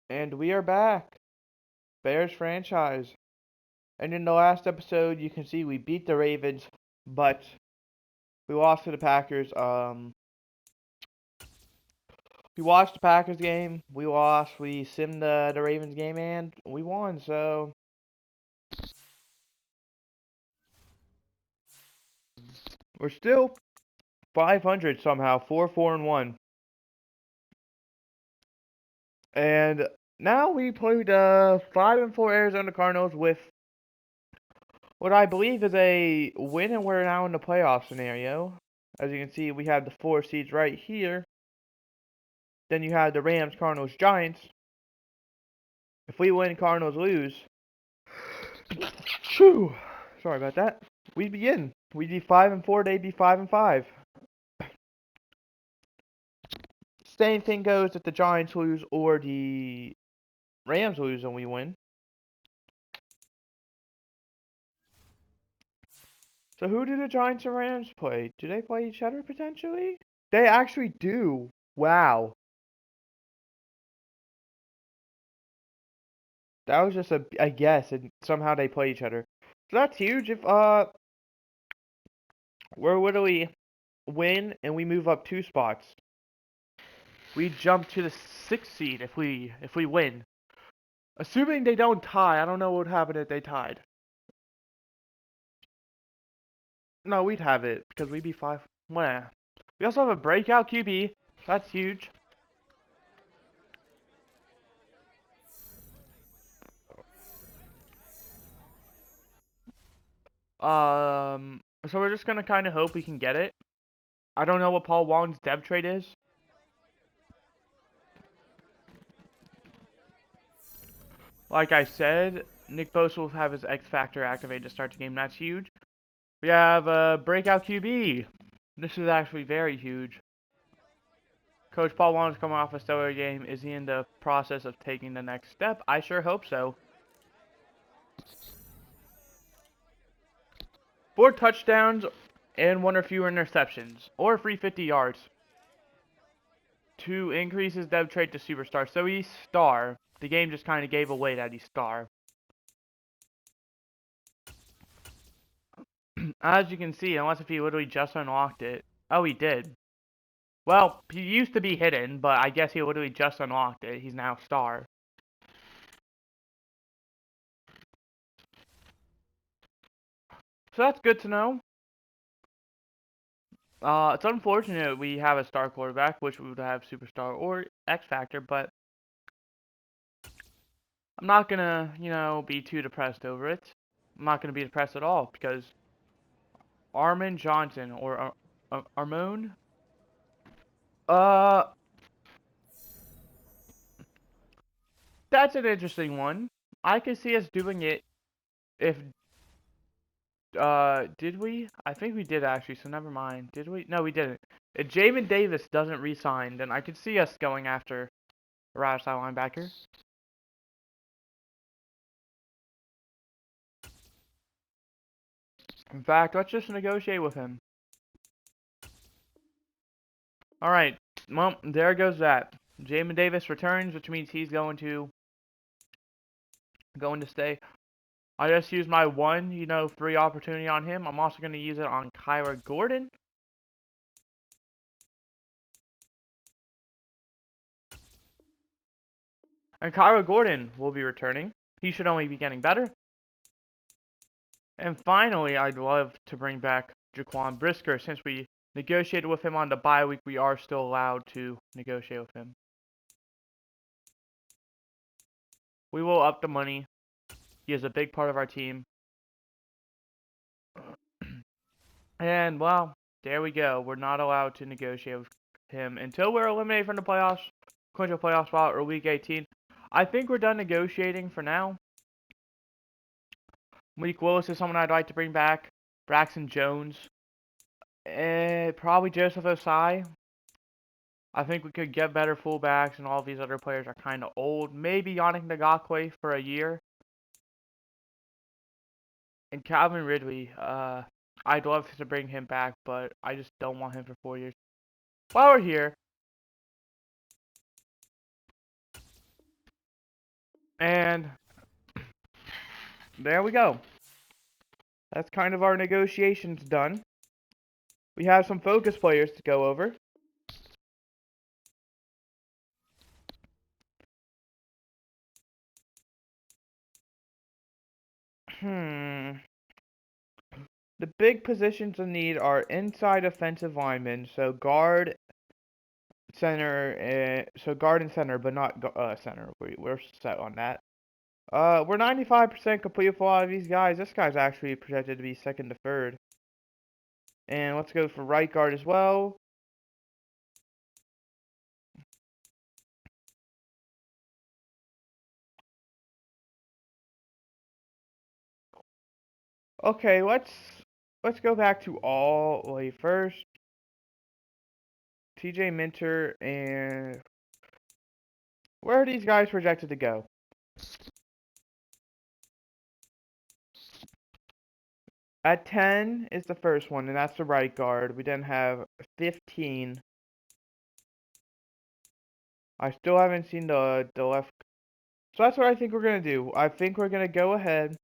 And we are back. Bears franchise. And in the last episode, you can see we beat the Ravens, but we lost to the Packers. We watched the Packers game. We lost. We simmed the Ravens game, and we won. So we're still 500 somehow. 4-4-1. And now we played 5-4 Arizona Cardinals with what I believe is a win, and we're now in the playoff scenario. As you can see, we have the four seeds right here. Then you have the Rams, Cardinals, Giants. If we win, Cardinals lose. Shoo! Sorry about that. We'd be in. We'd be 5-4. They'd be 5-5. Same thing goes if the Giants lose or the Rams lose and we win. So who do the Giants and Rams play? Do they play each other potentially? They actually do. Wow. That was just a guess, and somehow they play each other. So that's huge. If we're literally win and we move up 2 spots. We jump to the 6th seed if we win. Assuming they don't tie, I don't know what would happen if they tied. No, we'd have it because we'd be 5. Well, we also have a breakout QB. That's huge. So we're just gonna kind of hope we can get it. I don't know what Paul Wong's dev trade is. Like I said, Nick Bosa will have his X Factor activated to start the game. That's huge. We have a breakout QB. This is actually very huge. Coach Paul Wong's coming off a stellar game. Is he in the process of taking the next step? I sure hope so. 4 touchdowns and 1 or fewer interceptions, or free 50 yards. To increase his dev trait to superstar. So he's star. The game just kind of gave away that he's star. As you can see, unless if he literally just unlocked it. Oh, he did. Well, he used to be hidden, but I guess he literally just unlocked it. He's now star. So that's good to know. It's unfortunate we have a star quarterback, which we would have superstar or X Factor, but I'm not gonna, be too depressed over it. I'm not gonna be depressed at all because Armon Johnson or Armon, uh, that's an interesting one. I could see us doing it if did we? I think we did actually, so never mind. Did we? No, we didn't. If Jamin Davis doesn't resign, then I could see us going after a right side linebacker. In fact, let's just negotiate with him. Alright, well, there goes that. Jamin Davis returns, which means he's going to stay. I just used my one, free opportunity on him. I'm also going to use it on Kyler Gordon. And Kyler Gordon will be returning. He should only be getting better. And finally, I'd love to bring back Jaquan Brisker. Since we negotiated with him on the bye week, we are still allowed to negotiate with him. We will up the money. He is a big part of our team. And, well, there we go. We're not allowed to negotiate with him until we're eliminated from the playoffs, clinch a playoff spot, or week 18. I think we're done negotiating for now. Malik Willis is someone I'd like to bring back. Braxton Jones. Probably Joseph Osai. I think we could get better fullbacks, and all these other players are kind of old. Maybe Yannick Ngakwe for a year. And Calvin Ridley, I'd love to bring him back, but I just don't want him for 4 years. While we're here, And there we go. That's kind of our negotiations done. We have some focus players to go over. Hmm. The big positions of need are inside offensive linemen, so guard, center, so guard and center, but not center. We're set on that. We're 95% complete with a lot of these guys. This guy's actually projected to be second to third. And let's go for right guard as well. Okay, let's go back to all the way first. TJ Minter and where are these guys projected to go? At 10 is the first one, and that's the right guard. We then have 15. I still haven't seen the left. So that's what I think we're gonna do. I think we're gonna go ahead.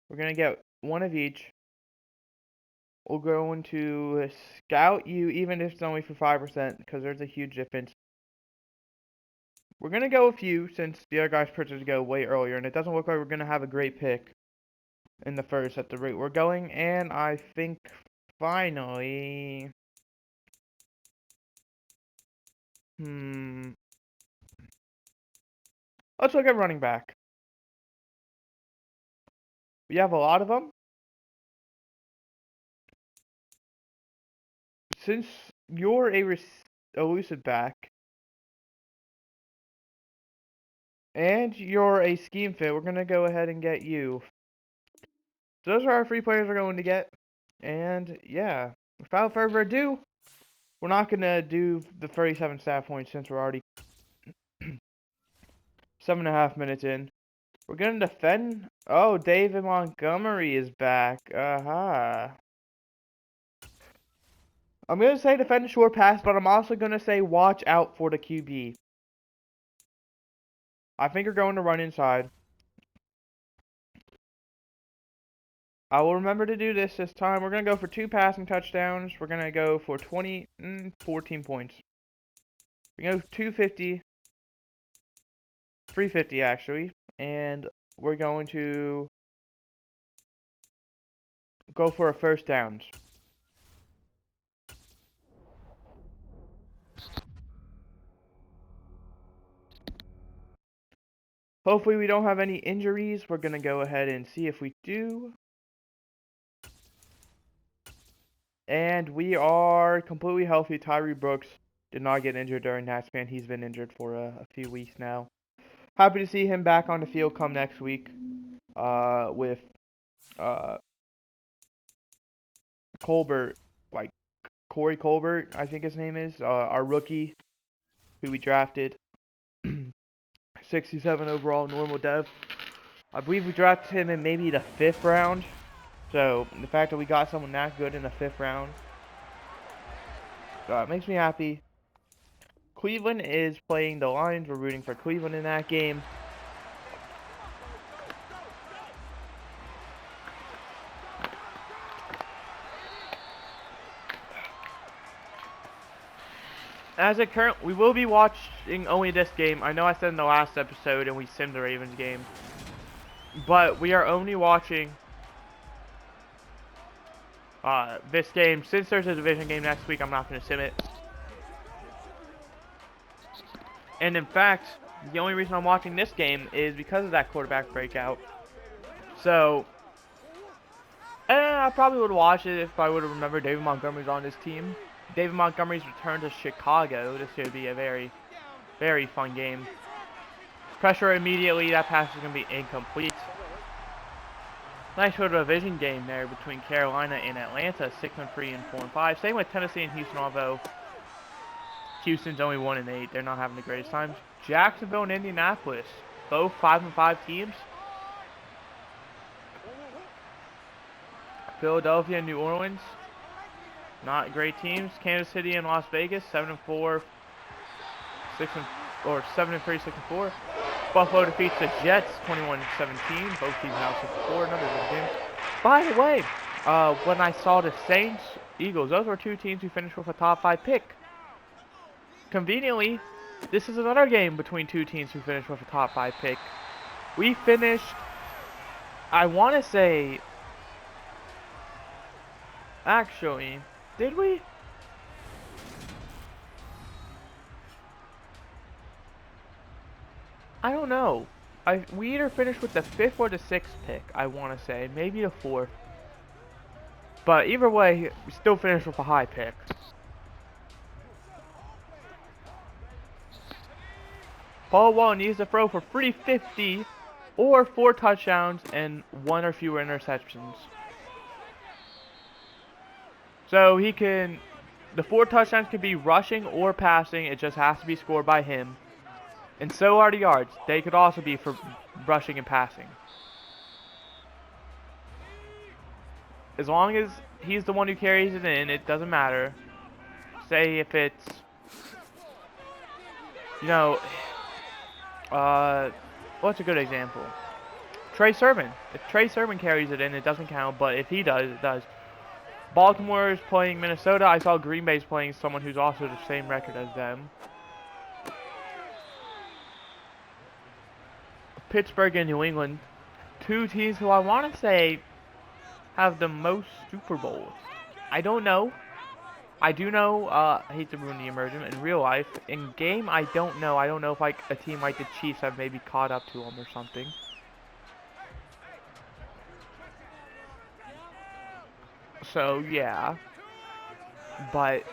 We're gonna get one of each. We're going to scout you, even if it's only for 5%, because there's a huge difference. We're gonna go with you since the other guy's purchased to go way earlier, and it doesn't look like we're gonna have a great pick in the first at the rate we're going. And I think finally, let's look at running back. We have a lot of them. Since you're a elusive back and you're a scheme fit, we're gonna go ahead and get you. So those are our three players we're going to get. And yeah, without further ado, we're not gonna do the 37 stat points since we're already 7.5 minutes in. We're gonna defend. Oh, David Montgomery is back. Aha. I'm gonna say defend the short pass, but I'm also gonna say watch out for the QB. I think you're going to run inside. I will remember to do this time. We're going to go for 2 passing touchdowns. We're going to go for 14 points. We go 250, 350 actually, and we're going to go for a first downs. Hopefully we don't have any injuries. We're going to go ahead and see if we do. And we are completely healthy. Tyree Brooks did not get injured during that span. He's been injured for a few weeks now. Happy to see him back on the field come next week with Colbert, like Corey Colbert, I think his name is, our rookie who we drafted. 67 overall normal dev. I believe we drafted him in maybe the 5th round. So the fact that we got someone that good in the 5th round, it makes me happy. Cleveland is playing the Lions. We're rooting for Cleveland in that game. As a current, we will be watching only this game. I know I said in the last episode and we simmed the Ravens game. But we are only watching this game. Since there's a division game next week, I'm not going to sim it. And in fact, the only reason I'm watching this game is because of that quarterback breakout. So, I probably would have watched it if I would have remembered David Montgomery's on this team. David Montgomery's return to Chicago. This should be a very, very fun game. Pressure immediately. That pass is going to be incomplete. Nice little division game there between Carolina and Atlanta, 6-3 and 4-5. Same with Tennessee and Houston, although Houston's only 1-8. They're not having the greatest times. Jacksonville and Indianapolis, both 5-5 teams. Philadelphia and New Orleans, not great teams. Kansas City and Las Vegas, 7-4, 7-3, 6-4. Buffalo defeats the Jets 21-17. Both teams now 6-4. Another good game. By the way, when I saw the Saints, Eagles, those were two teams who finished with a top 5 pick. Conveniently, this is another game between two teams who finished with a top 5 pick. We finished, I want to say, actually, did we? I don't know. We either finished with the 5th or the 6th pick, I want to say. Maybe the 4th. But either way, we still finished with a high pick. Paul Wall needs to throw for 350 or 4 touchdowns and 1 or fewer interceptions. So he can, the 4 touchdowns can be rushing or passing. It just has to be scored by him. And so are the yards. They could also be for rushing and passing. As long as he's the one who carries it in, it doesn't matter. Say if it's, you know, what's a good example? Trey Sermon. If Trey Sermon carries it in, it doesn't count, but if he does, it does. Baltimore is playing Minnesota. I saw Green Bay's playing someone who's also the same record as them. Pittsburgh and New England. Two teams who I want to say have the most Super Bowls. I don't know. I do know, I hate to ruin the immersion, in real life. In game, I don't know. I don't know if like a team like the Chiefs have maybe caught up to them or something. So, yeah. But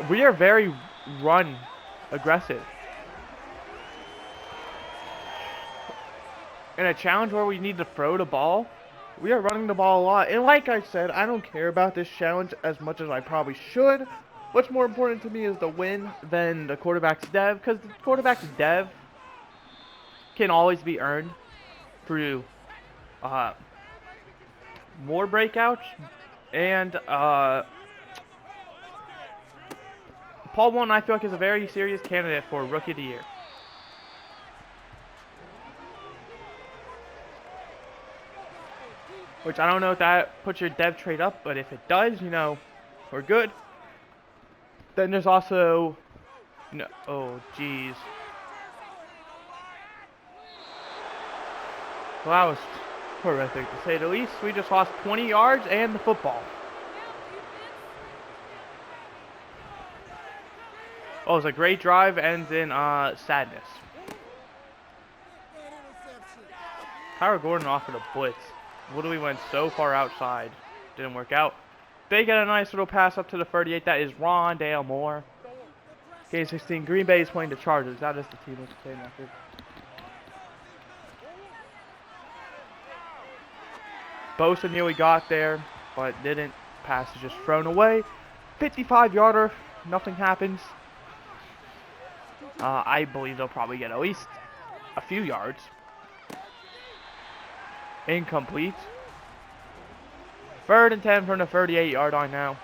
we are very run aggressive. In a challenge where we need to throw the ball, we are running the ball a lot. And like I said, I don't care about this challenge as much as I probably should. What's more important to me is the win than the quarterback's dev, because the quarterback's dev can always be earned through more breakouts. And Paul Warren, I feel like, is a very serious candidate for Rookie of the Year. Which I don't know if that puts your dev trade up, but if it does, you know, we're good. Then there's also, no, oh jeez. Well, that was horrific to say the least. We just lost 20 yards and the football. Oh, it was a great drive, ends in sadness. Kyler Gordon offered a blitz. Literally went so far outside. Didn't work out. They get a nice little pass up to the 38. That is Rondale Moore. Game 16. Green Bay is playing the Chargers. That is the team with the same record. Bosa nearly got there, but didn't. Pass is just thrown away. 55-yarder. Nothing happens. I believe they'll probably get at least a few yards. Incomplete. 3rd and 10 from the 38-yard line now.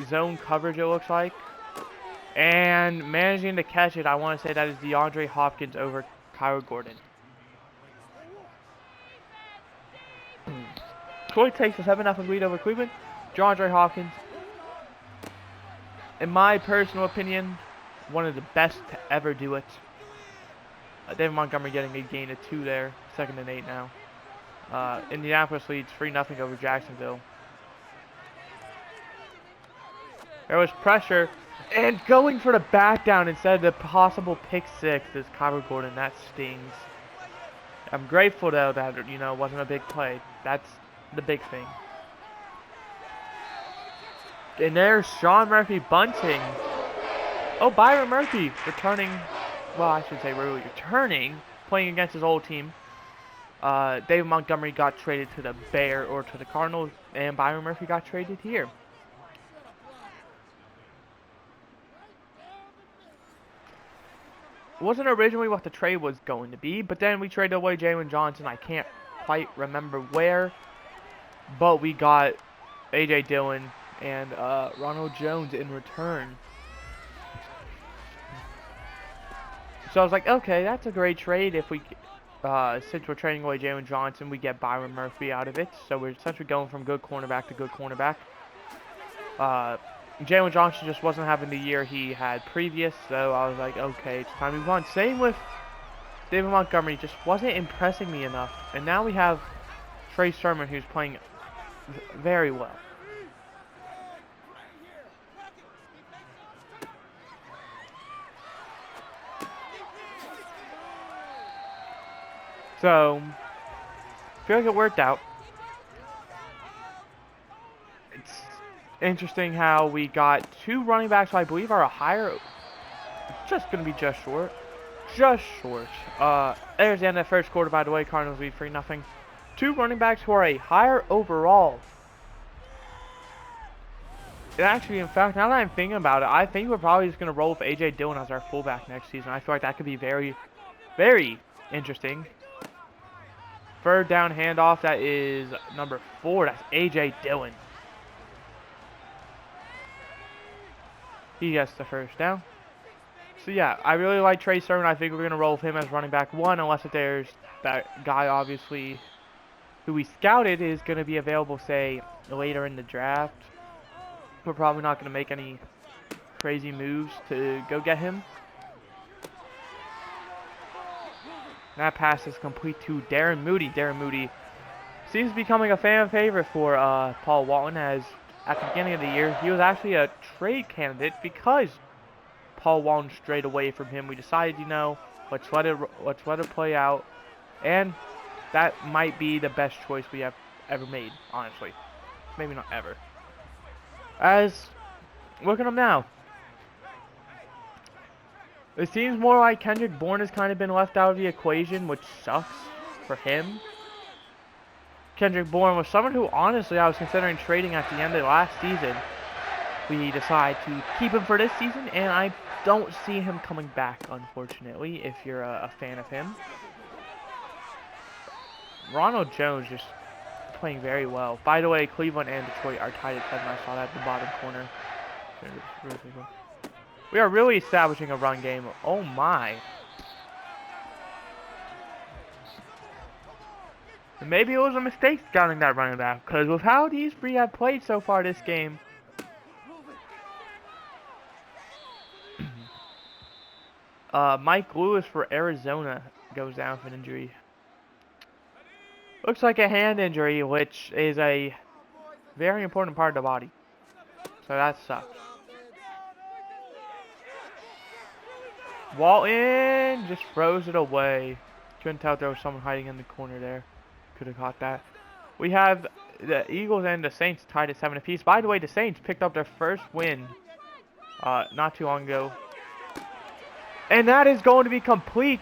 Zone coverage, it looks like. And managing to catch it, I want to say that is DeAndre Hopkins over Kyler Gordon. Detroit takes a 7-0 lead over Cleveland. DeAndre Hopkins, in my personal opinion, one of the best to ever do it. David Montgomery getting a gain of 2 there. 2nd and 8 now. Indianapolis leads 3-0 over Jacksonville. There was pressure. And going for the back down instead of the possible pick 6 is Kyler Gordon. That stings. I'm grateful, though, that, you know, it wasn't a big play. That's the big thing. And there's Sean Murphy bunting. Oh, Byron Murphy returning. Well, I should say really returning, playing against his old team. David Montgomery got traded to the Bears or to the Cardinals, and Byron Murphy got traded here. It wasn't originally what the trade was going to be, but then we traded away Jalen Johnson. I can't quite remember where, but we got A.J. Dillon, and Ronald Jones in return. So I was like, okay, that's a great trade. If we, since we're trading away Jalen Johnson, we get Byron Murphy out of it. So we're essentially going from good cornerback to good cornerback. Jalen Johnson just wasn't having the year he had previous, so I was like, okay, it's time to move on. Same with David Montgomery, just wasn't impressing me enough. And now we have Trey Sermon, who's playing very well. So, I feel like it worked out. It's interesting how we got two running backs who I believe are a higher, just going to be just short. Just short. There's the end of the first quarter, by the way. Cardinals lead 3-0. Two running backs who are a higher overall. And actually, in fact, now that I'm thinking about it, I think we're probably just going to roll with A.J. Dillon as our fullback next season. I feel like that could be very, very interesting. Third down handoff, that is number 4. That's A.J. Dillon. He gets the first down. So yeah, I really like Trey Sermon. I think we're going to roll with him as running back 1, unless if there's that guy, obviously, who we scouted is going to be available, say, later in the draft. We're probably not going to make any crazy moves to go get him. That pass is complete to Darren Moody. Darren Moody seems to be becoming a fan favorite for Paul Walton, as at the beginning of the year, he was actually a trade candidate because Paul Walton strayed away from him. We decided, you know, let's let it play out, and that might be the best choice we have ever made, honestly. Maybe not ever. As, look at him now. It seems more like Kendrick Bourne has kind of been left out of the equation, which sucks for him. Kendrick Bourne was someone who, honestly, I was considering trading at the end of last season. We decided to keep him for this season, and I don't see him coming back, unfortunately, if you're a fan of him. Ronald Jones just playing very well. By the way, Cleveland and Detroit are tied at 7. I saw that at the bottom corner. We are really establishing a run game. Oh my. Maybe it was a mistake scouting that running back, because with how these three have played so far this game, Mike Lewis for Arizona goes down for an injury. Looks like a hand injury, which is a very important part of the body. So that sucks. Walton just throws it away. Couldn't tell if there was someone hiding in the corner there. Could have caught that. We have the Eagles and the Saints tied at 7 apiece. By the way, the Saints picked up their first win not too long ago. And that is going to be complete.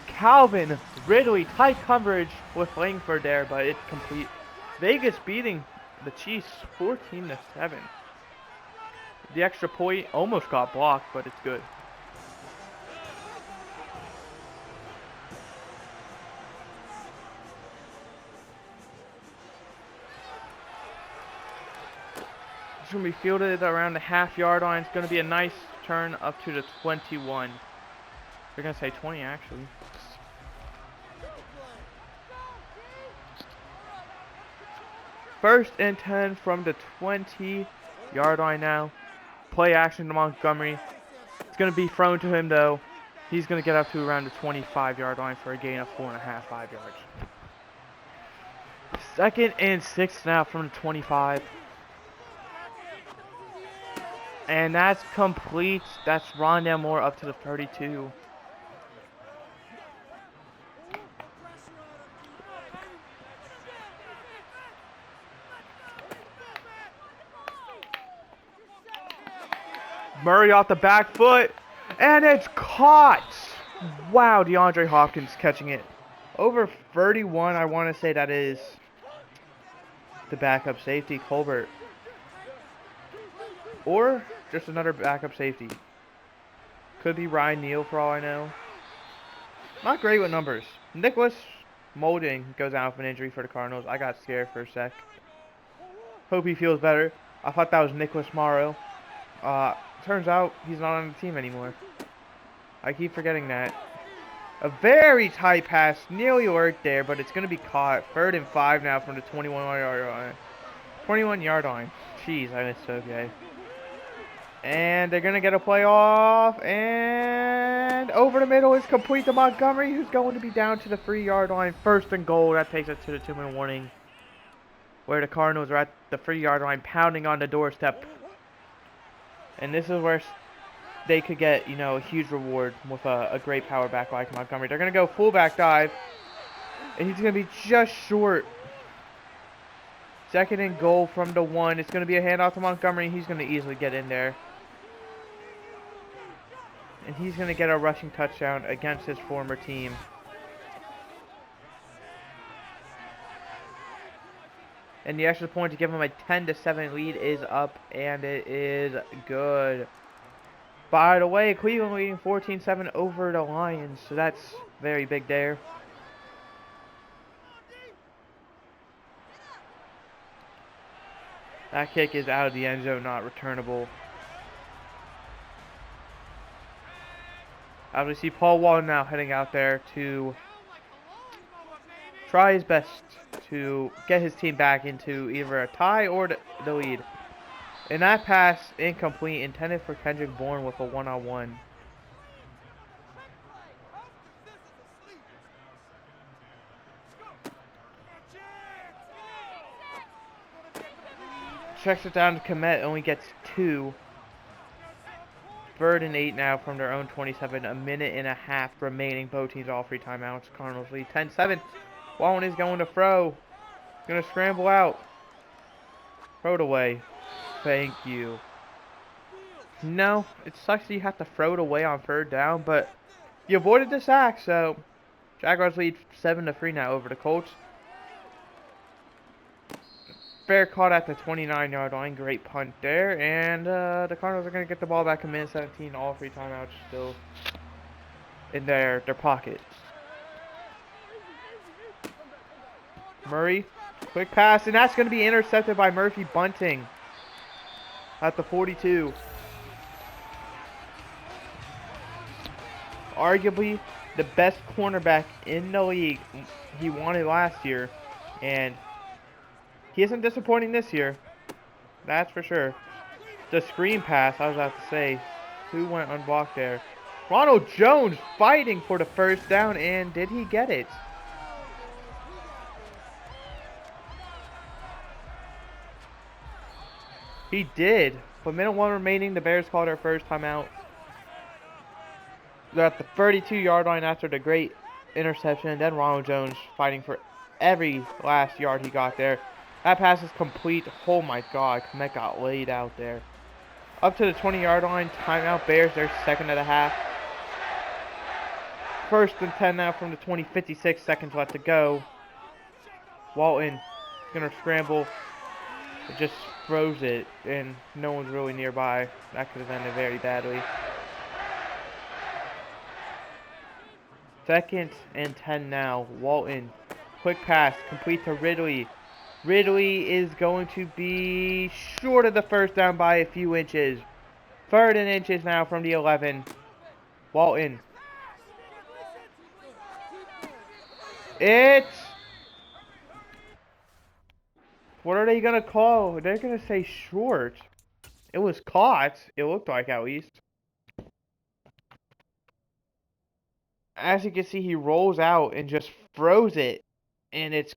Calvin Ridley, tight coverage with Langford there, but it's complete. Vegas beating the Chiefs 14-7. The extra point almost got blocked, but it's good. It's going to be fielded around the half-yard line. It's going to be a nice turn up to the 21. They're going to say 20, actually. First and 10 from the 20-yard line now. Play action to Montgomery. It's going to be thrown to him, though. He's going to get up to around the 25-yard line for a gain of 4.5, 5 yards. Second and 6 now from the 25. And that's complete. That's Rondale Moore up to the 32. Murray off the back foot. And it's caught. Wow, DeAndre Hopkins catching it. Over 31, I want to say that is the backup safety, Colbert. Or just another backup safety. Could be Ryan Neal for all I know. Not great with numbers. Nicholas Molding goes out with an injury for the Cardinals. I got scared for a sec. Hope he feels better. I thought that was Nicholas Morrow. Turns out he's not on the team anymore. I keep forgetting that. A very tight pass, nearly worked there, but it's going to be caught. 3rd and 5 now from the 21-yard line. 21-yard line. Jeez, I missed okay. And they're going to get a play off, and over the middle is complete to Montgomery, who's going to be down to the 3-yard line. 1st and goal. That takes us to the 2-minute warning, where the Cardinals are at the 3-yard line, pounding on the doorstep. And this is where they could get, you know, a huge reward with a great power back like Montgomery. They're going to go fullback dive, and he's going to be just short. 2nd and goal from the 1. It's going to be a handoff to Montgomery. He's going to easily get in there. And he's going to get a rushing touchdown against his former team. And the extra point to give him a 10-7 lead is up, and it is good. By the way, Cleveland leading 14-7 over the Lions, so that's very big there. That kick is out of the end zone, not returnable. Obviously, Paul Wall now heading out there to try his best to get his team back into either a tie or the lead. And that pass, incomplete, intended for Kendrick Bourne with a one-on-one. Checks it down to Komet, only gets 2. 3rd and 8 now from their own 27. A minute and a half remaining. Both teams all 3 timeouts. Cardinals lead 10-7. Wallen is going to throw. Going to scramble out. Throw it away. Thank you. No, it sucks that you have to throw it away on 3rd down, but you avoided the sack, so Jaguars lead 7-3 now over the Colts. Fair caught at the 29-yard line. Great punt there. And the Cardinals are going to get the ball back in minute 17. All 3 timeouts still in their pockets. Murray, quick pass, and that's going to be intercepted by Murphy Bunting at the 42. Arguably the best cornerback in the league. He won it last year, and he isn't disappointing this year. That's for sure. The screen pass, I was about to say, who went unblocked there? Ronald Jones fighting for the 1st down, and did he get it? He did. With minute 1 remaining, the Bears called their 1st timeout. They're at the 32-yard line after the great interception. Then Ronald Jones fighting for every last yard he got there. That pass is complete. Oh my god, Komet got laid out there. Up to the 20-yard line. Timeout Bears. They're 2nd of the half. 1st and 10 now from the 20. 56 seconds left to go. Walton gonna scramble. It just throws it, and no one's really nearby. That could have ended very badly. 2nd and 10 now. Walton. Quick pass. Complete to Ridley. Ridley is going to be short of the 1st down by a few inches. 3rd and inches now from the 11. Walton. It's... What are they going to call? They're going to say short. It was caught. It looked like, at least. As you can see, he rolls out and just throws it. And it's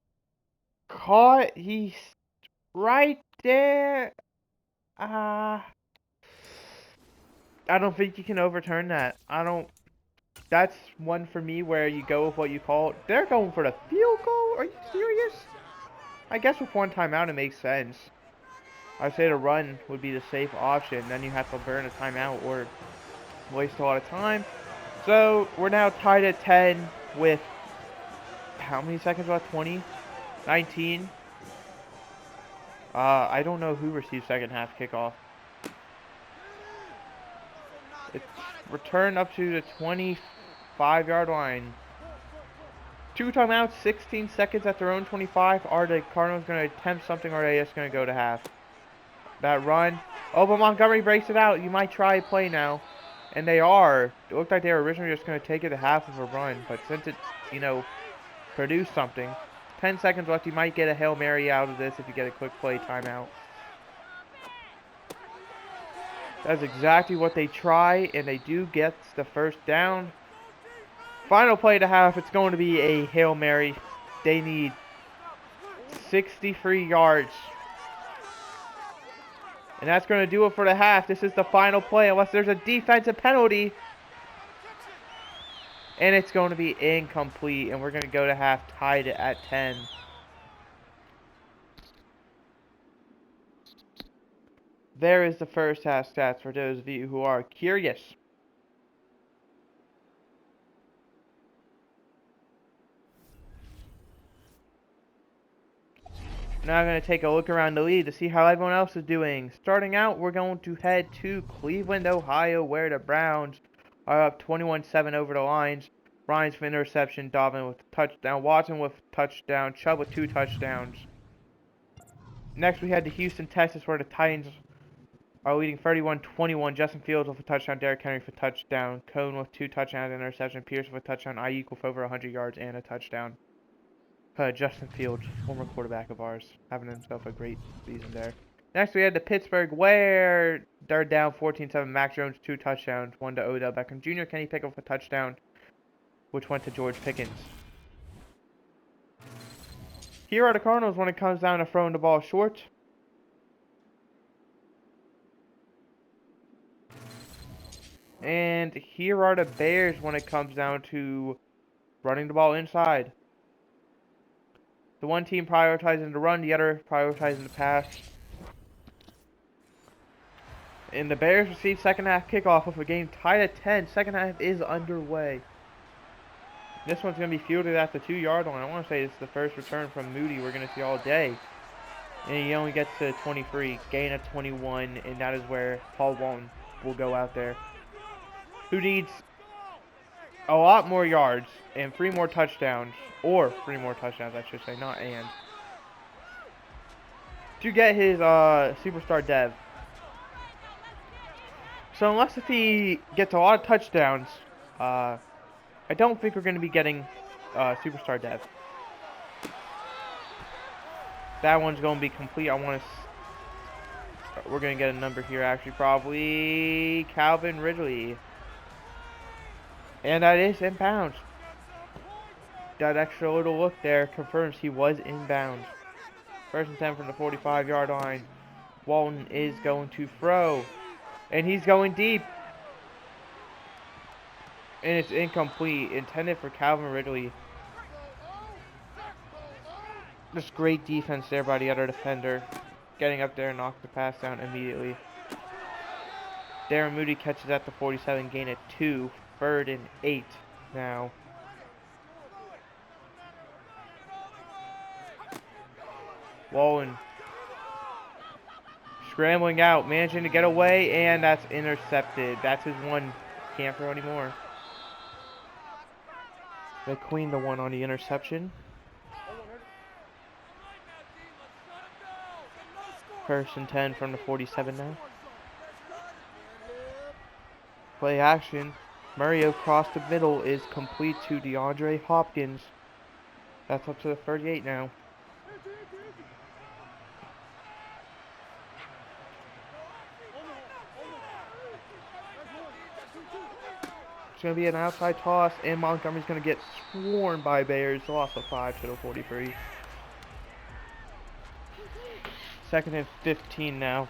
caught. He's right there. I don't think you can overturn that. That's one for me where you go with what you call. They're going for the field goal? Are you serious? I guess with 1 timeout it makes sense. I'd say the run would be the safe option. Then you have to burn a timeout or waste a lot of time. So we're now tied at 10 with how many seconds left? 20? 19? I don't know who received 2nd half kickoff. It's returned up to the 25-yard line. 2 timeouts, 16 seconds at their own 25. Are the Cardinals going to attempt something, or are they just going to go to half? that run. Oh, but Montgomery breaks it out. You might try play now. And they are. It looked like they were originally just going to take it to half of a run. But since it, produced something. 10 seconds left. You might get a Hail Mary out of this if you get a quick play timeout. That's exactly what they try. And they do get the first down. Final play to half. It's going to be a Hail Mary. They need 63 yards. And that's going to do it for the half. This is the final play unless there's a defensive penalty. And it's going to be incomplete. And we're going to go to half tied at 10. There is the first half stats for those of you who are curious. Now I'm going to take a look around the league to see how everyone else is doing. Starting out, we're going to head to Cleveland, Ohio, where the Browns are up 21-7 over the Lions. Ryan's with interception, Dobbin with a touchdown, Watson with a touchdown, Chubb with 2 touchdowns. Next, we head to Houston, Texas, where the Titans are leading 31-21. Justin Fields with a touchdown, Derrick Henry for a touchdown, Cohen with 2 touchdowns and interception, Pierce with a touchdown, Ayuk with over 100 yards and a touchdown. Justin Fields, former quarterback of ours, having himself a great season there. Next, we head to Pittsburgh, where they're down 14-7. Mac Jones, 2 touchdowns, 1 to Odell Beckham Jr. Kenny Pickett with a touchdown, which went to George Pickens. Here are the Cardinals when it comes down to throwing the ball short. And here are the Bears when it comes down to running the ball inside. The one team prioritizing the run, the other prioritizing the pass. And the Bears receive second half kickoff with a game tied at 10. Second half is underway. This one's going to be fielded at the 2-yard line. I want to say it's the first return from Moody we're going to see all day. And he only gets to 23, gain of 21, and that is where Paul Walton will go out there. Who needs a lot more yards and 3 more touchdowns, or 3 more touchdowns I should say, not and, to get his superstar dev. So unless if he gets a lot of touchdowns, I don't think we're going to be getting superstar dev. That one's going to be complete. We're going to get a number here actually, probably Calvin Ridley. And that is inbounds. That extra little look there confirms he was inbounds. First and 10 from the 45-yard line. Walton is going to throw. And he's going deep. And it's incomplete. Intended for Calvin Ridley. Just great defense there by the other defender. Getting up there and knocked the pass down immediately. Darren Moody catches at the 47, gain at 2. 3rd and 8 now. Walton scrambling out, managing to get away, and that's intercepted. That's his one. Can't throw anymore. They cleaned the one on the interception. First and 10 from the 47 now. Play action. Murray across the middle is complete to DeAndre Hopkins. That's up to the 38 now. It's going to be an outside toss, and Montgomery's going to get swarmed by Bears. Loss of 5 to the 43. 2nd and 15 now.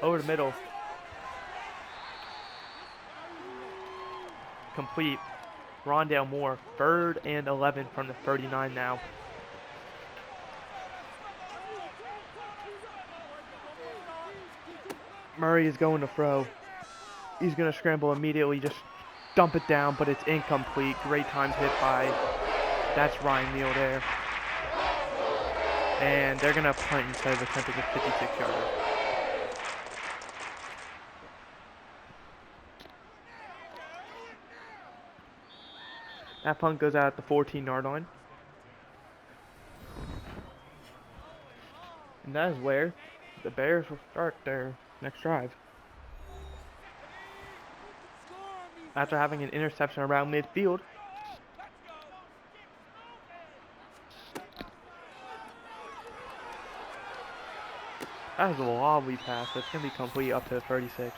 Over the middle. Complete. Rondale Moore. 3rd and 11 from the 39 now. Murray is going to throw. He's going to scramble immediately. Just dump it down, but it's incomplete. Great times hit by. That's Ryan Neal there. And they're going to punt instead of attempting a 56-yarder. That punt goes out at the 14-yard line. And that is where the Bears will start their next drive. After having an interception around midfield. That is a lovely pass. That's going to be complete up to the 36.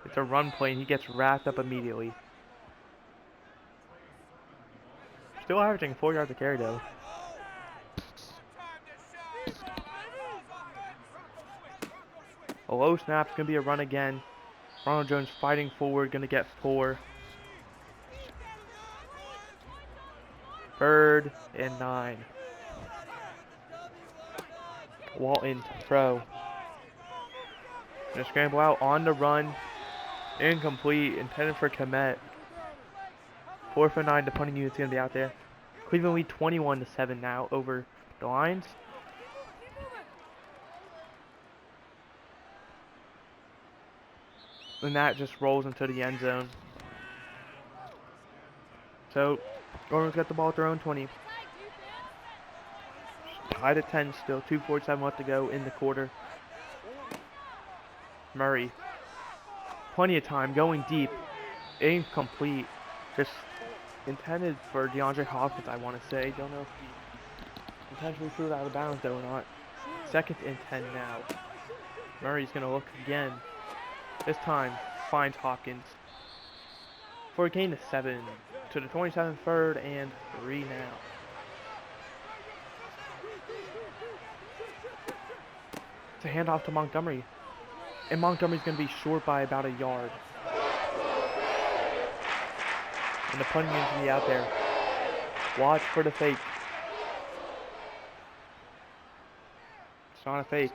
It's a run play and he gets wrapped up immediately. Still averaging 4 yards a carry though. A low snap's going to be a run again. Ronald Jones fighting forward, going to get 4. 3rd and 9. Walton to throw. Gonna scramble out on the run. Incomplete. Intended for Komet. 4th and 9. The punting unit's going to be out there. Cleveland lead 21-7 now over the Lions. And that just rolls into the end zone. So, Cardinals got the ball at their own 20. Tied at 10 still. 2:47 left to go in the quarter. Murray. Plenty of time. Going deep. Incomplete. Just intended for DeAndre Hopkins, I want to say. Don't know if he intentionally threw it out of bounds though or not. 2nd and 10 now. Murray's going to look again. This time, finds Hopkins. For a gain of 7 to the 27, 3rd and 3 now. It's a handoff to Montgomery. And Montgomery's going to be short by about a yard. And the punting unit's going to be out there. Watch for the fake. It's not a fake.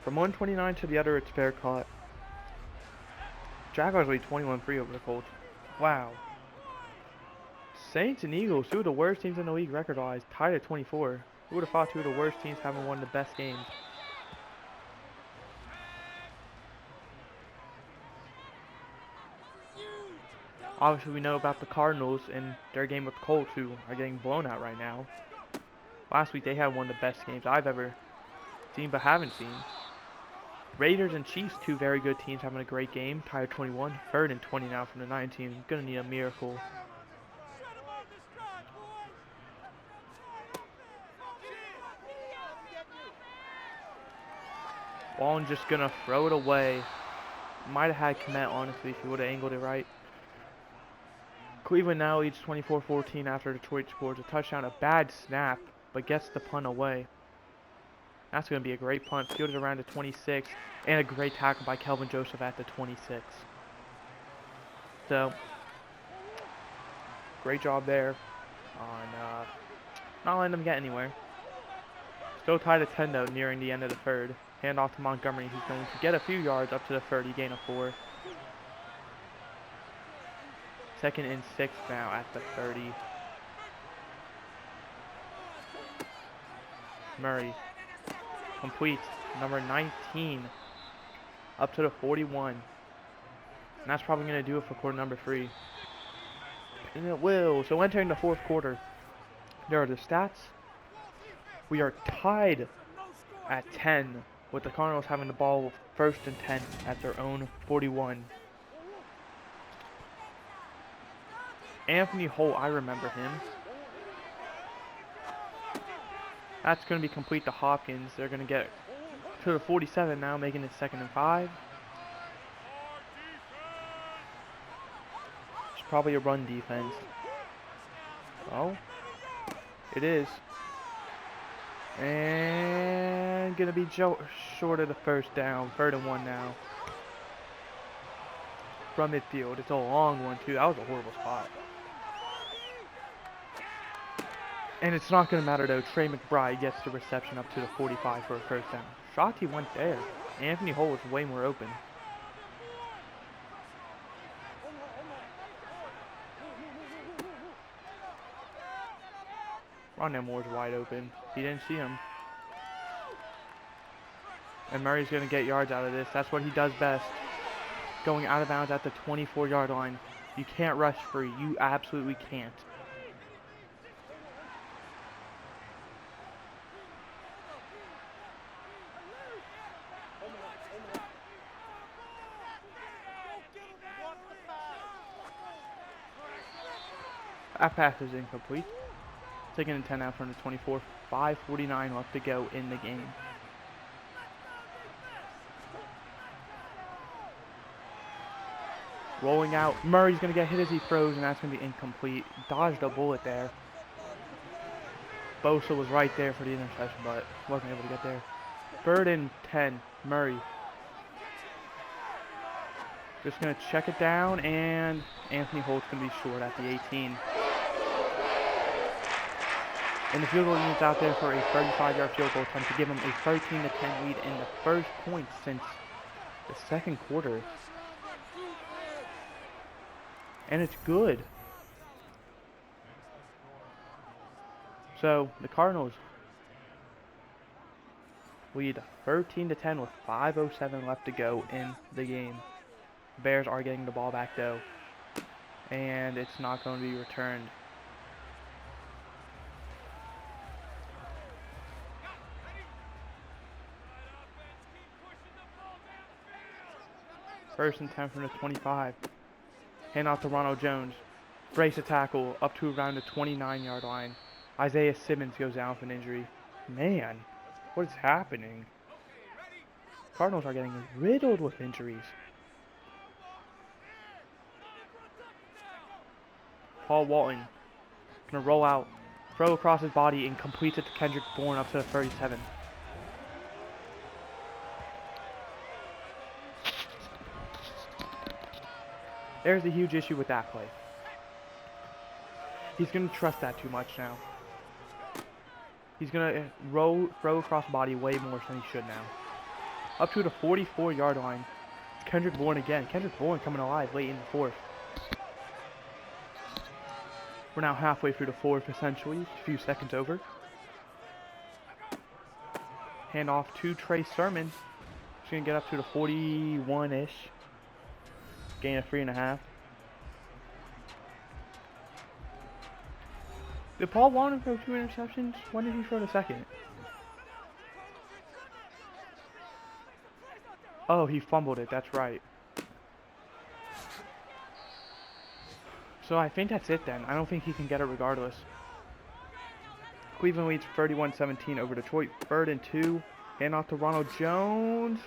From 129 to the other, it's fair caught. Jaguars lead 21-3 over the Colts. Wow. Saints and Eagles, two of the worst teams in the league record-wise, tied at 24. Who would have thought two of the worst teams haven't won the best games? Obviously, we know about the Cardinals and their game with the Colts, who are getting blown out right now. Last week, they had one of the best games I've ever seen, but haven't seen. Raiders and Chiefs, two very good teams, having a great game. Tied 21, 3rd and 20 now from the 19. Gonna need a miracle. Wallen just gonna throw it away. Might have had Komet, honestly, if he would have angled it right. Cleveland now leads 24-14 after Detroit scores a touchdown. A bad snap, but gets the punt away. That's going to be a great punt. Fielded around the 26. And a great tackle by Kelvin Joseph at the 26. So, great job there on not letting them get anywhere. Still tied at 10 though, nearing the end of the 3rd. Hand off to Montgomery, who's going to get a few yards up to the 30, gain of 4. 2nd and 6 now at the 30. Murray. Complete. Number 19. Up to the 41. And that's probably going to do it for quarter number 3. And it will. So entering the 4th quarter, there are the stats. We are tied at 10, with the Cardinals having the ball 1st and 10 at their own 41. Anthony Holt, I remember him. That's going to be complete to Hopkins. They're going to get to the 47 now, making it 2nd and 5. It's probably a run defense. Oh, it is. And going to be short of the 1st down. 3rd and 1 now. From midfield. It's a long one, too. That was a horrible spot. And it's not going to matter, though. Trey McBride gets the reception up to the 45 for a 1st down. Shocked he went there. Anthony Holt was way more open. Rondell Moore's wide open. He didn't see him. And Murray's going to get yards out of this. That's what he does best. Going out of bounds at the 24-yard line. You can't rush free. You absolutely can't. That pass is incomplete. Taking a 10 out from the 24. 5:49 left to go in the game. Rolling out. Murray's going to get hit as he throws, and that's going to be incomplete. Dodged a bullet there. Bosa was right there for the interception, but wasn't able to get there. 3rd and 10. Murray. Just going to check it down, and Anthony Holt's going to be short at the 18. And the field goal unit's out there for a 35-yard field goal attempt to give him a 13-10 lead in the first point since the second quarter. And it's good. So the Cardinals lead 13-10 with 5:07 left to go in the game. Bears are getting the ball back though, and it's not going to be returned. First and 10 from the 25. Hand off to Ronald Jones. Brace a tackle up to around the 29-yard line. Isaiah Simmons goes down with an injury. Man, what is happening? Cardinals are getting riddled with injuries. Paul Walton gonna roll out, throw across his body, and completes it to Kendrick Bourne up to the 37. There's a huge issue with that play. He's gonna trust that too much now. He's gonna throw across the body way more than he should now. Up to the 44-yard line. It's Kendrick Bourne again. Kendrick Bourne coming alive late in the fourth. We're now halfway through the fourth, essentially. A few seconds over. Hand off to Trey Sermon. He's going to get up to the 41-ish. Gain of 3.5. Did Paul Walton throw 2 interceptions? When did he throw the second? Oh, he fumbled it. That's right. So I think that's it then. I don't think he can get it regardless. Cleveland leads 31-17 over Detroit. 3rd and 2. Hand off to Ronald Jones.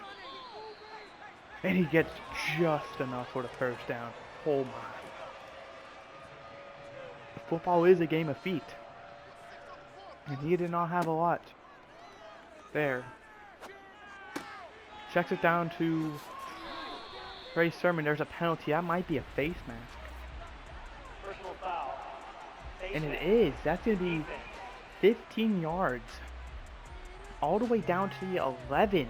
And he gets just enough for the first down. Oh my. Football is a game of feet. And he did not have a lot. There. Checks it down to Trey Sermon. There's a penalty. That might be a face mask. And it is. That's going to be 15 yards. All the way down to the 11.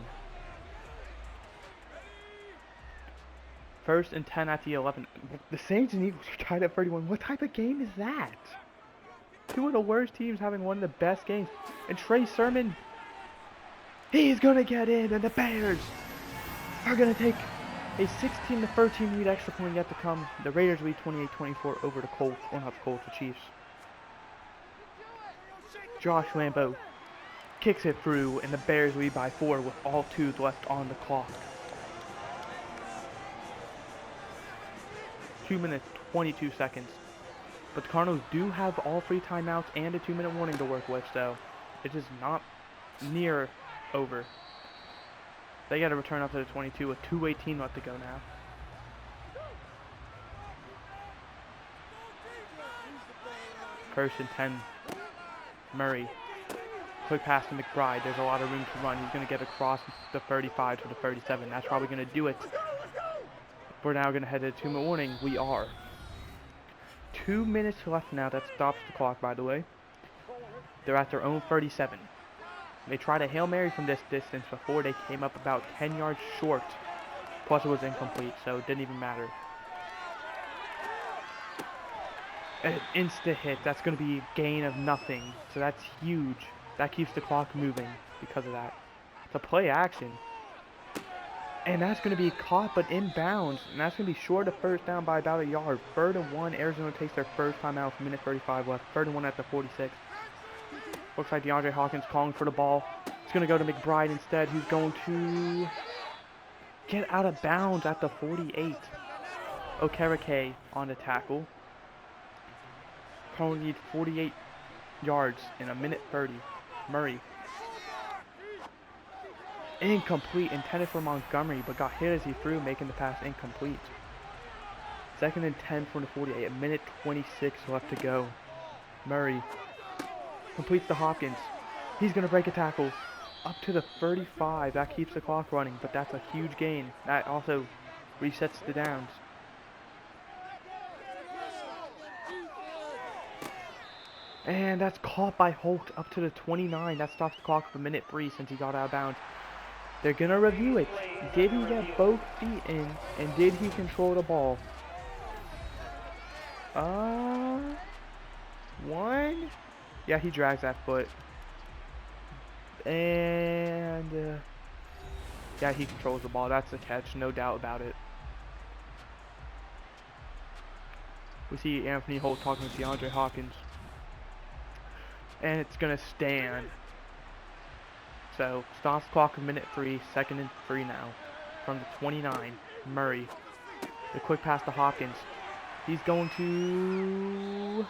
1st and 10 at the 11. The Saints and Eagles are tied at 31. What type of game is that? 2 of the worst teams having one of the best games. And Trey Sermon, he's going to get in. And the Bears are going to take a 16-13 lead, extra point yet to come. The Raiders lead 28-24 over the Colts. Or not the Colts, the Chiefs. Josh Lambeau kicks it through, and the Bears lead by 4 with all 2 left on the clock. 2 minutes, 22 seconds. But the Cardinals do have all 3 timeouts and a 2-minute warning to work with, so it is not near over. They got to return up to the 22 with 2:18 left to go now. First and 10. Murray. Quick pass to McBride. There's a lot of room to run. He's going to get across the 35 to the 37. That's probably going to do it. We're now going to head to the 2-minute warning. We are. 2 minutes left now. That stops the clock, by the way. They're at their own 37. They tried a Hail Mary from this distance before. They came up about 10 yards short. Plus it was incomplete, so it didn't even matter. An insta hit. That's going to be a gain of nothing. So that's huge. That keeps the clock moving because of that. It's a play action. And that's going to be caught but inbounds. And that's going to be short of first down by about a yard. 3rd and 1. Arizona takes their first timeout with minute 35 left. 3rd and 1 at the 46. Looks like DeAndre Hawkins calling for the ball. It's going to go to McBride instead, who's going to get out of bounds at the 48. Okereke on the tackle. Cardinals need 48 yards in a minute 30. Murray. Incomplete, intended for Montgomery, but got hit as he threw, making the pass incomplete. 2nd and 10 from the 48, a minute 26 left to go. Murray completes to Hopkins. He's going to break a tackle up to the 35. That keeps the clock running, but that's a huge gain. That also resets the downs. And that's caught by Holt up to the 29. That stops the clock for minute 3 since he got out of bounds. They're going to review it. Did he get both feet in, and did he control the ball? One? Yeah, he drags that foot. And, yeah, he controls the ball. That's a catch, no doubt about it. We see Anthony Holt talking to DeAndre Hawkins. And it's going to stand. So, stops clock at minute 3, 2nd and 3 now. From the 29, Murray. The quick pass to Hopkins. He's going to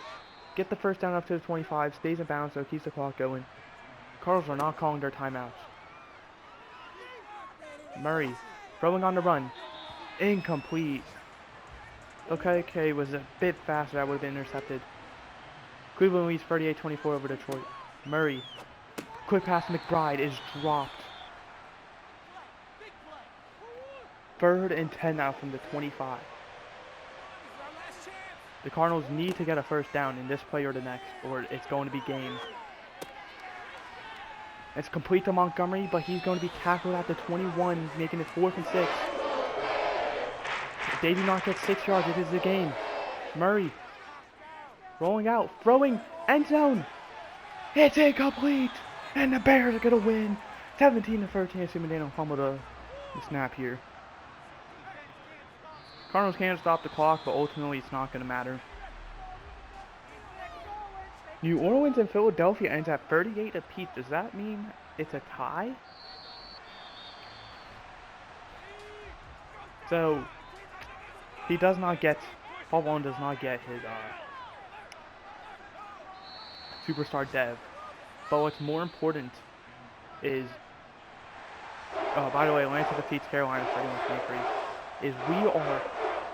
get the first down up to the 25, stays in bounds, so keeps the clock going. Cardinals are not calling their timeouts. Murray, throwing on the run. Incomplete. Okay, was a bit faster, that would have been intercepted. Cleveland leads 38-24 over Detroit. Murray, quick pass to McBride is dropped. 3rd and 10 now from the 25. The Cardinals need to get a first down in this play or the next, or it's going to be game. It's complete to Montgomery, but he's going to be tackled at the 21, making it 4th and 6. If they do not get 6 yards, it is the game. Murray, rolling out, throwing, end zone. It's incomplete, and the Bears are going to win 17-13, assuming they don't fumble the snap here. Cardinals can't stop the clock, but ultimately it's not going to matter. New Orleans and Philadelphia ends at 38 apiece. Does that mean it's a tie? So, he does not get, Paul Wallen does not get his superstar dev. But what's more important is, by the way, Atlanta defeats Carolina 31-23, is we are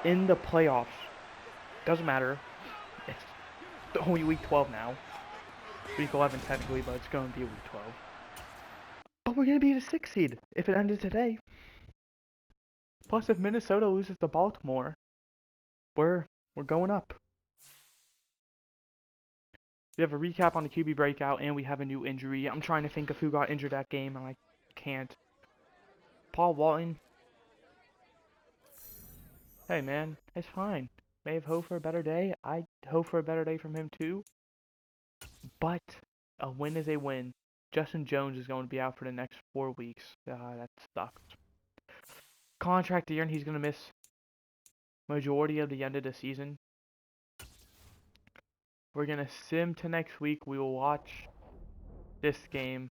in the playoffs. Doesn't matter. It's only week 12 now. Week 11 technically, but it's going to be week 12. But we're going to be the 6th seed if it ended today. Plus, if Minnesota loses to Baltimore, we're going up. We have a recap on the QB breakout, and we have a new injury. I'm trying to think of who got injured that game, and I can't. Paul Walton. Hey, man, it's fine. May have hoped for a better day. I hope for a better day from him, too. But a win is a win. Justin Jones is going to be out for the next 4 weeks. That sucks. Contract year, and he's going to miss majority of the end of the season. We're going to sim to next week. We will watch this game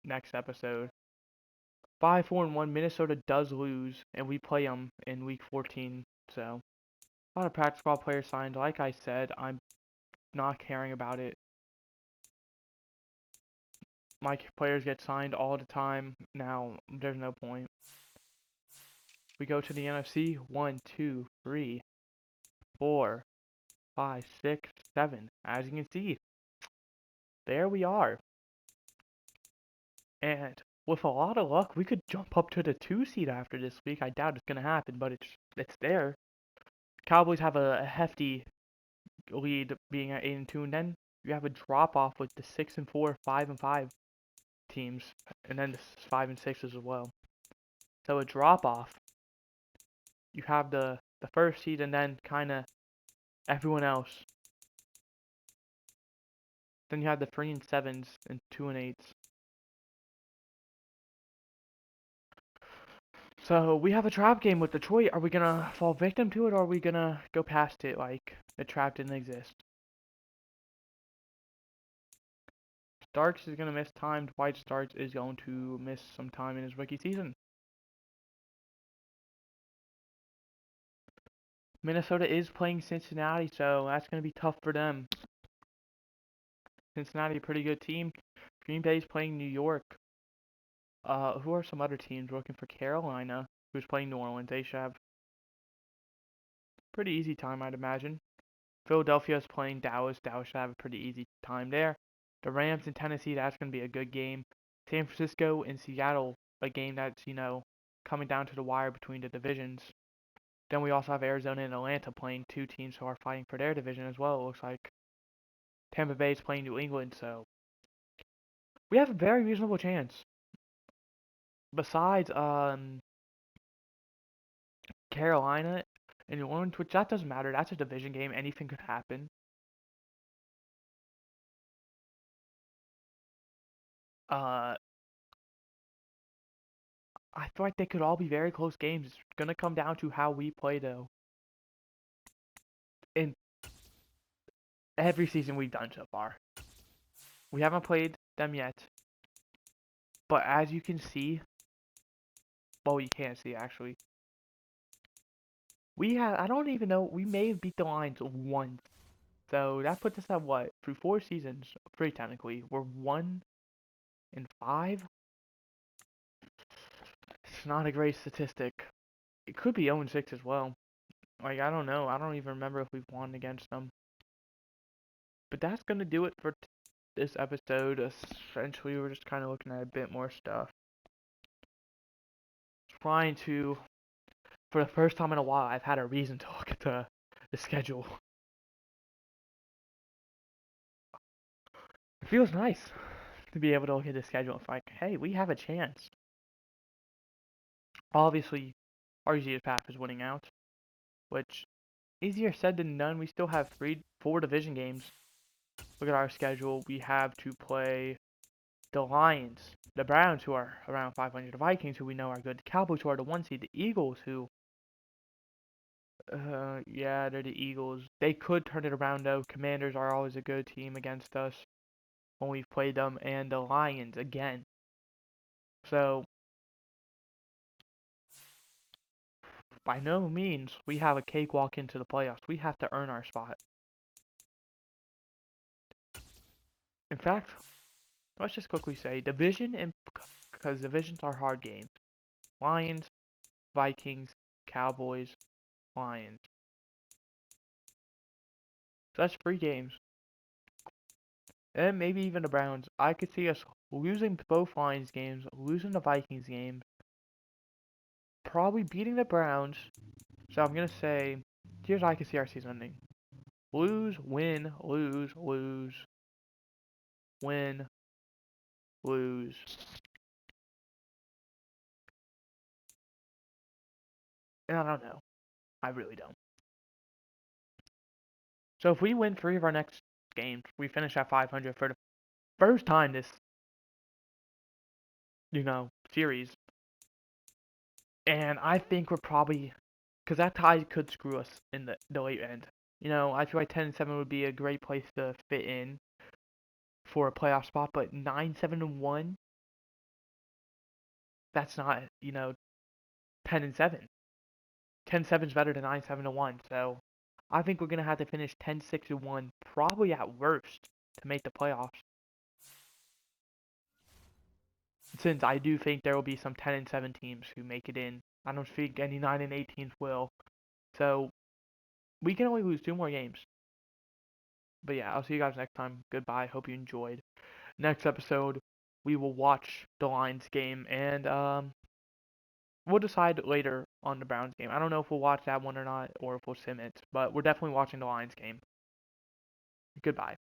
next episode. 5-4-1. Minnesota does lose, and we play them in week 14. So, a lot of practice squad players signed. Like I said, I'm not caring about it. My players get signed all the time. Now, there's no point. We go to the NFC. 1, 2, 3, 4, 5, 6, 7. As you can see, there we are. And with a lot of luck, we could jump up to the 2 seed after this week. I doubt it's going to happen, but it's there. Cowboys have a hefty lead being at 8-2, and then you have a drop off with the 6-4, 5-5 teams, and then the 5-6 as well. So a drop off. You have the first seed, and then kind of everyone else Then you have the 3-7s and 2-8s. So we have a trap game with Detroit. Are we gonna fall victim to it, or are we gonna go past it like the trap didn't exist? Starks is gonna miss time. Dwight Starks is going to miss some time in his rookie season. Minnesota is playing Cincinnati, so that's gonna be tough for them. Cincinnati, a pretty good team. Green Bay's playing New York. Who are some other teams working for Carolina? Who's playing New Orleans? They should have pretty easy time, I'd imagine. Philadelphia is playing Dallas. Dallas should have a pretty easy time there. The Rams in Tennessee, that's going to be a good game. San Francisco and Seattle, a game that's, coming down to the wire between the divisions. Then we also have Arizona and Atlanta playing two teams who are fighting for their division as well, it looks like. Tampa Bay is playing New England, so we have a very reasonable chance. Besides Carolina and New Orleans, which that doesn't matter. That's a division game. Anything could happen. Uh, I feel like they could all be very close games. It's gonna come down to how we play, though. In every season we've done so far, we haven't played them yet. But as you can see, well, you can't see actually. I don't even know. We may have beat the Lions once. So that puts us at what? Through 4 seasons, 3 technically. We're 1-5. It's not a great statistic. It could be 0-6 as well. Like, I don't know. I don't even remember if we've won against them. But that's going to do it for this episode. Essentially, we're just kind of looking at a bit more stuff. Trying to, for the first time in a while, I've had a reason to look at the schedule. It feels nice to be able to look at the schedule. It's like, hey, we have a chance. Obviously, our easiest path is winning out, which easier said than done. We still have 4 division games. Look at our schedule. We have to play the Lions, the Browns, who are around 500, the Vikings, who we know are good, the Cowboys, who are the 1 seed, the Eagles, who, yeah, they're the Eagles. They could turn it around though. Commanders are always a good team against us when we've played them, and the Lions again. So by no means we have a cakewalk into the playoffs. We have to earn our spot. In fact, let's just quickly say division, and because divisions are hard games. Lions, Vikings, Cowboys, Lions. So that's 3 games. And maybe even the Browns. I could see us losing both Lions games, losing the Vikings game, probably beating the Browns. So I'm gonna say, here's how I can see our season ending: lose, win, lose, lose, win, lose. And I don't know. I really don't. So if we win 3 of our next games, we finish at 500 for the first time this, series. And I think we're probably, because that tie could screw us in the late end. I feel like 10-7 would be a great place to fit in for a playoff spot, but 9-7-1, that's not, 10-7. 10-7 is better than 9-7-1, so I think we're gonna have to finish 10-6-1, probably at worst, to make the playoffs. Since I do think there will be some 10-7 teams who make it in. I don't think any 9-8 teams will. So we can only lose 2 more games. But yeah, I'll see you guys next time. Goodbye. Hope you enjoyed. Next episode, we will watch the Lions game, and we'll decide later on the Browns game. I don't know if we'll watch that one or not, or if we'll sim it, but we're definitely watching the Lions game. Goodbye.